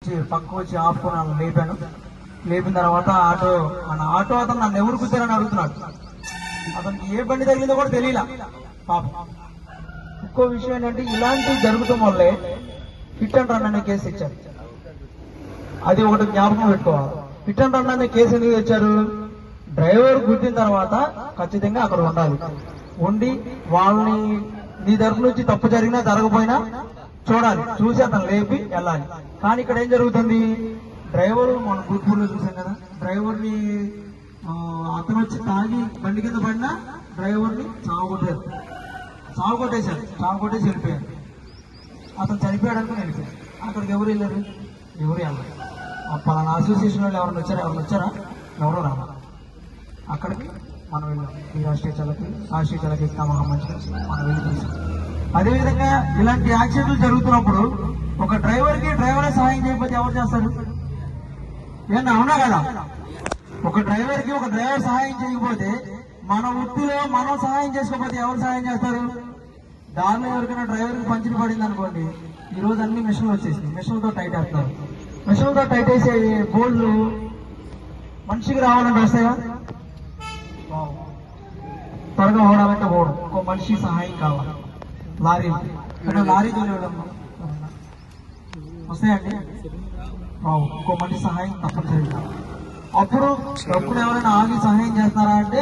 వచ్చి పక్క వచ్చి ఆపుకున్నాను, లేపాను. లేపిన తర్వాత ఆటో అతను నన్ను ఎవరు కూర్చోరని అడుగుతున్నాడు. అతనికి ఏ బండి తగిలిందో కూడా తెలియలా పాపం. ఇంకో విషయం ఏంటంటే ఇలాంటివి జరుగుతాం వల్లే హిట్ అండ్ రన్ అనే కేసు ఇచ్చారు. అది ఒకటి జ్ఞాపకం పెట్టుకోవాలి. హిట్ అండ్ రన్ అనే కేసు ఎందుకు తెచ్చారు? డ్రైవర్ గుద్దిన తర్వాత ఖచ్చితంగా అక్కడ ఉండి వాళ్ళని నీ తరపు నుంచి తప్పు జరిగినా జరగపోయినా చూడాలి, చూసి అతను లేపి వెళ్ళాలి. కానీ ఇక్కడ ఏం జరుగుతుంది? డ్రైవర్ మన గుర్పూర్లో చూసాం కదా, డ్రైవర్ని అతను వచ్చి తాగి బండి కింద పడినా డ్రైవర్ని చావు కొట్టేసి వెళ్ళిపోయారు. అతను చనిపోయాడు అనుకుని వెళ్ళిపోయారు. అక్కడికి ఎవరు వెళ్ళారు? ఎవరు వెళ్ళారు? పలానా అసోసియేషన్ వాళ్ళు ఎవరు వచ్చారా? ఎవరో రావాలి. అక్కడికి మనం వెళ్ళాం. ఈ రాష్ట్రీయ చలకి మహామంచి మనం వెళ్ళి చూసాం. అదేవిధంగా ఇలాంటి యాక్సిడెంట్లు జరుగుతున్నప్పుడు ఒక డ్రైవరే సహాయం చేయకపోతే ఎవరు చేస్తారు? ఏమన్నా అవునా కదా? ఒక డ్రైవర్ సహాయం చేయకపోతే మన వృత్తిలో మనం సహాయం చేసుకోకపోతే ఎవరు సహాయం చేస్తారు? దారిలో ఎవరికైనా డ్రైవర్కి పంచులు పడింది అనుకోండి, ఈ రోజు అన్ని మిషన్లు వచ్చేసింది, మిషన్లతో టైట్ వేస్తారు. మిషన్లతో టైట్ వేసే బోల్డ్లు మనిషికి రావాలంటే వస్తాయా? త్వరగా ఓడాలంటే ఓడం. ఒక మనిషి సహాయం కావాలి. లారీ వస్తాయండి. ఇంకో మనిషి సహాయం తప్పనిసరిగా. అప్పుడు ఎవరైనా ఆగి సహాయం చేస్తారా అంటే